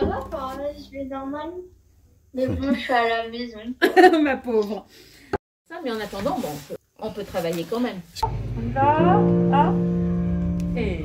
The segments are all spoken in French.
ça va pas, je vais normal. Mais bon, je suis à la maison. Ma pauvre. Ça, mais en attendant, bon, on peut travailler quand même. Là, là, et...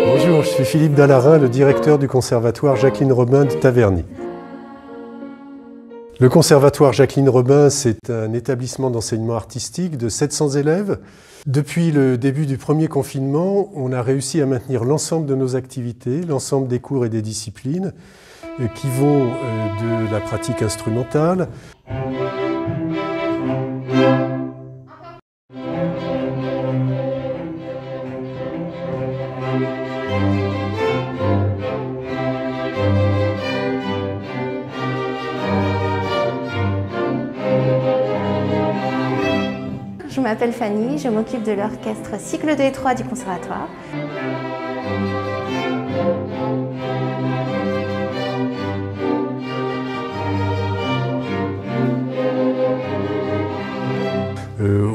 Bonjour, je suis Philippe Dallarin, le directeur du conservatoire Jacqueline Robin de Taverny. Le conservatoire Jacqueline Robin, c'est un établissement d'enseignement artistique de 700 élèves. Depuis le début du premier confinement, on a réussi à maintenir l'ensemble de nos activités, l'ensemble des cours et des disciplines qui vont de la pratique instrumentale. Je m'appelle Fanny, je m'occupe de l'orchestre Cycle 2 et 3 du conservatoire.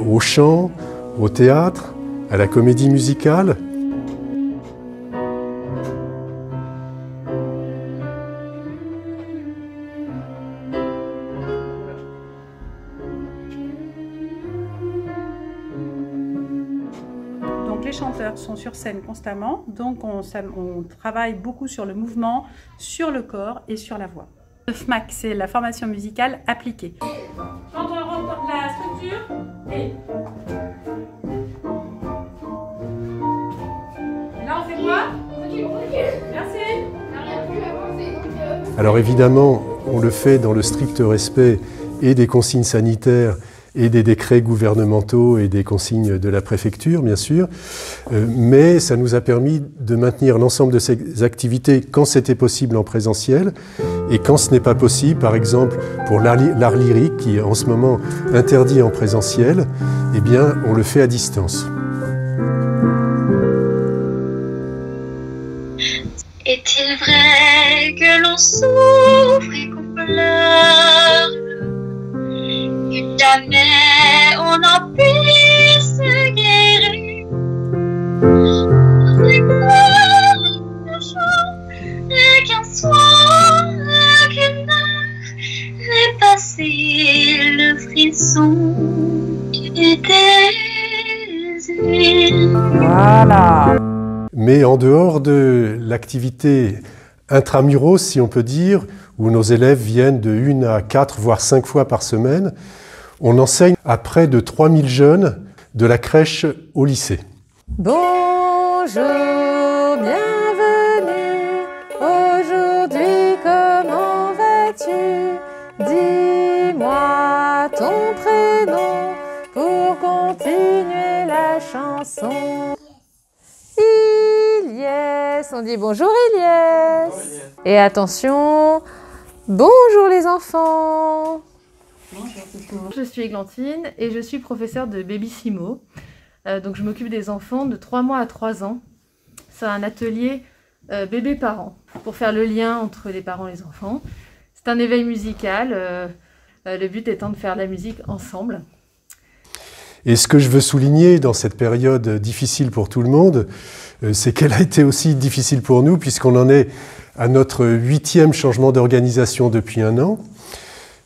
Au chant, au théâtre, à la comédie musicale. Donc les chanteurs sont sur scène constamment, donc on travaille beaucoup sur le mouvement, sur le corps et sur la voix. Le FMAC, c'est la formation musicale appliquée. Quand on rentre la structure, et là on fait quoi? Merci. Alors évidemment, on le fait dans le strict respect et des consignes sanitaires et des décrets gouvernementaux et des consignes de la préfecture, bien sûr. Mais ça nous a permis de maintenir l'ensemble de ces activités quand c'était possible en présentiel et quand ce n'est pas possible, par exemple pour l'art lyrique qui est en ce moment interdit en présentiel, eh bien on le fait à distance. Est-il vrai que l'on souffre et qu'on pleure et jamais on n'en puisse se guérir? C'est quoi et qu'un soir, qu'une heure est passé le frisson du désir. Voilà. Mais en dehors de l'activité intramuros, si on peut dire, où nos élèves viennent de 1 à 4, voire 5 fois par semaine, on enseigne à près de 3000 jeunes de la crèche au lycée. Bonjour, bienvenue. Aujourd'hui, comment vas-tu? Dis-moi ton prénom pour continuer la chanson. Ilyes, on dit bonjour Ilyes. Et attention, bonjour les enfants. Je suis Églantine et je suis professeure de Babysimo. Donc je m'occupe des enfants de 3 mois à 3 ans. C'est un atelier bébé-parents pour faire le lien entre les parents et les enfants. C'est un éveil musical, le but étant de faire de la musique ensemble. Et ce que je veux souligner dans cette période difficile pour tout le monde, c'est qu'elle a été aussi difficile pour nous puisqu'on en est à notre 8e changement d'organisation depuis 1 an.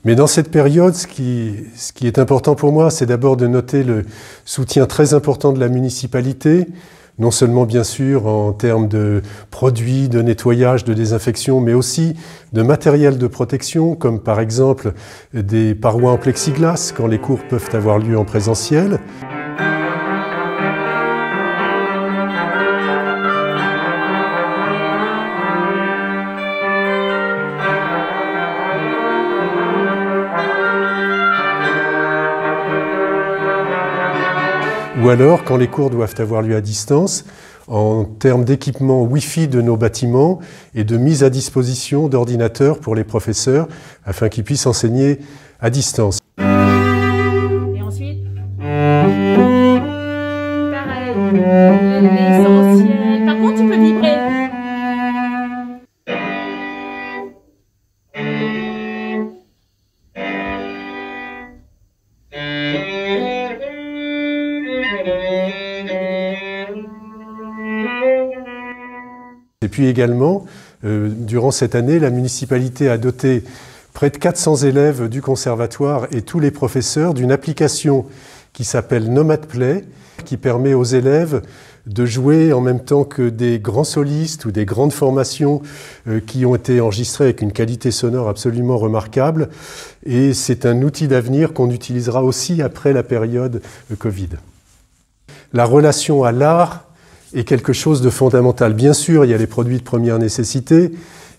Mais dans cette période, ce qui est important pour moi, c'est d'abord de noter le soutien très important de la municipalité, non seulement bien sûr en termes de produits, de nettoyage, de désinfection, mais aussi de matériel de protection, comme par exemple des parois en plexiglas quand les cours peuvent avoir lieu en présentiel. Ou alors, quand les cours doivent avoir lieu à distance, en termes d'équipement Wi-Fi de nos bâtiments et de mise à disposition d'ordinateurs pour les professeurs afin qu'ils puissent enseigner à distance. Et ensuite, pareil, l'essentiel. Par contre, tu peux vibrer. Et puis également, durant cette année, la municipalité a doté près de 400 élèves du conservatoire et tous les professeurs d'une application qui s'appelle Nomad Play, qui permet aux élèves de jouer en même temps que des grands solistes ou des grandes formations qui ont été enregistrées avec une qualité sonore absolument remarquable. Et c'est un outil d'avenir qu'on utilisera aussi après la période Covid. La relation à l'art est quelque chose de fondamental. Bien sûr, il y a les produits de première nécessité,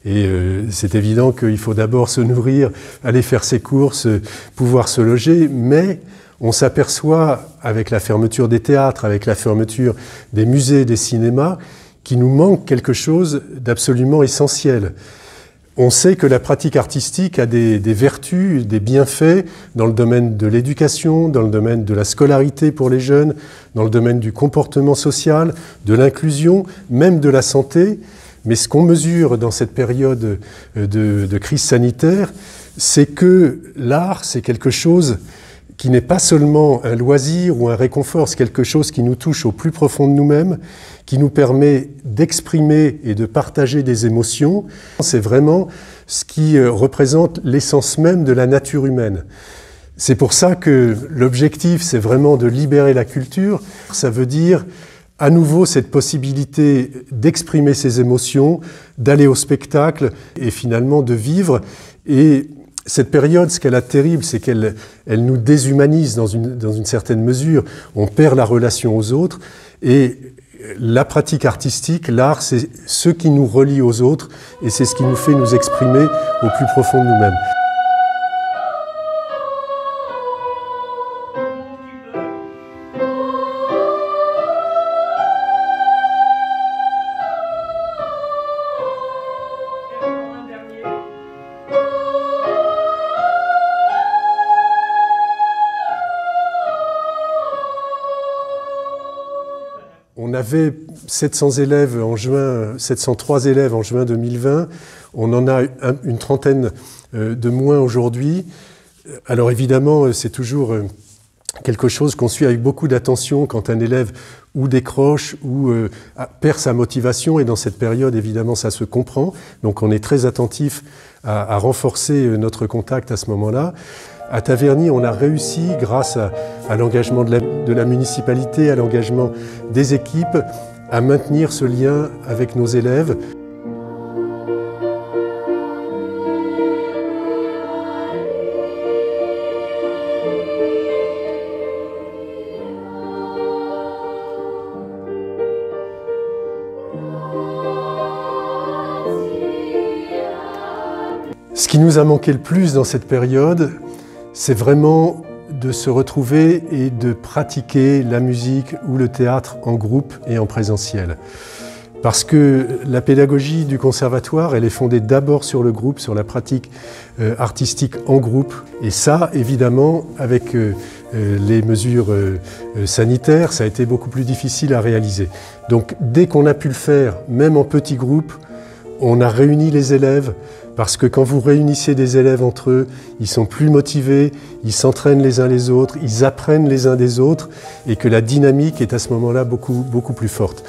et c'est évident qu'il faut d'abord se nourrir, aller faire ses courses, pouvoir se loger, mais on s'aperçoit avec la fermeture des théâtres, avec la fermeture des musées, des cinémas, qu'il nous manque quelque chose d'absolument essentiel. On sait que la pratique artistique a des vertus, des bienfaits dans le domaine de l'éducation, dans le domaine de la scolarité pour les jeunes, dans le domaine du comportement social, de l'inclusion, même de la santé. Mais ce qu'on mesure dans cette période de crise sanitaire, c'est que l'art, c'est quelque chose qui n'est pas seulement un loisir ou un réconfort, c'est quelque chose qui nous touche au plus profond de nous-mêmes, qui nous permet d'exprimer et de partager des émotions. C'est vraiment ce qui représente l'essence même de la nature humaine. C'est pour ça que l'objectif, c'est vraiment de libérer la culture. Ça veut dire à nouveau cette possibilité d'exprimer ses émotions, d'aller au spectacle et finalement de vivre. Et cette période, ce qu'elle a de terrible, c'est qu'elle nous déshumanise dans une certaine mesure. On perd la relation aux autres et la pratique artistique, l'art, c'est ce qui nous relie aux autres et c'est ce qui nous fait nous exprimer au plus profond de nous-mêmes. On avait 700 élèves en juin, 703 élèves en juin 2020. On en a une trentaine de moins aujourd'hui. Alors évidemment, c'est toujours quelque chose qu'on suit avec beaucoup d'attention quand un élève ou décroche ou perd sa motivation. Et dans cette période, évidemment, ça se comprend. Donc on est très attentif à renforcer notre contact à ce moment-là. À Taverny, on a réussi, grâce à l'engagement de la municipalité, à l'engagement des équipes, à maintenir ce lien avec nos élèves. Ce qui nous a manqué le plus dans cette période, c'est vraiment de se retrouver et de pratiquer la musique ou le théâtre en groupe et en présentiel. Parce que la pédagogie du conservatoire, elle est fondée d'abord sur le groupe, sur la pratique artistique en groupe. Et ça, évidemment, avec les mesures sanitaires, ça a été beaucoup plus difficile à réaliser. Donc dès qu'on a pu le faire, même en petits groupes, on a réuni les élèves, parce que quand vous réunissez des élèves entre eux, ils sont plus motivés, ils s'entraînent les uns les autres, ils apprennent les uns des autres, et que la dynamique est à ce moment-là beaucoup plus forte.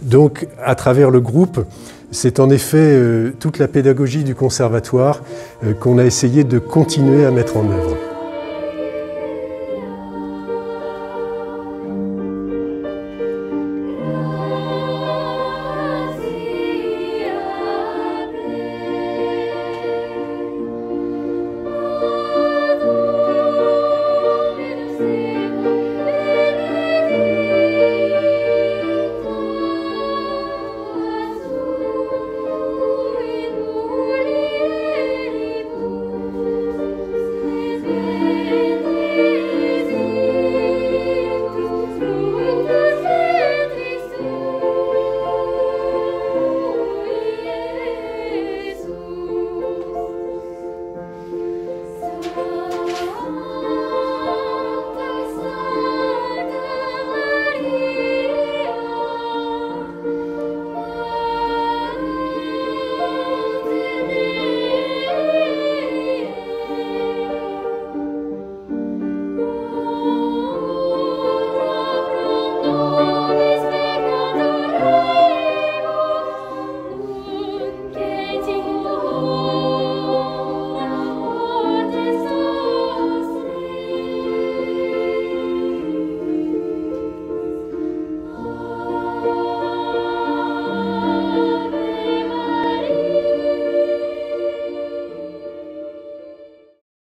Donc, à travers le groupe, c'est en effet toute la pédagogie du conservatoire qu'on a essayé de continuer à mettre en œuvre.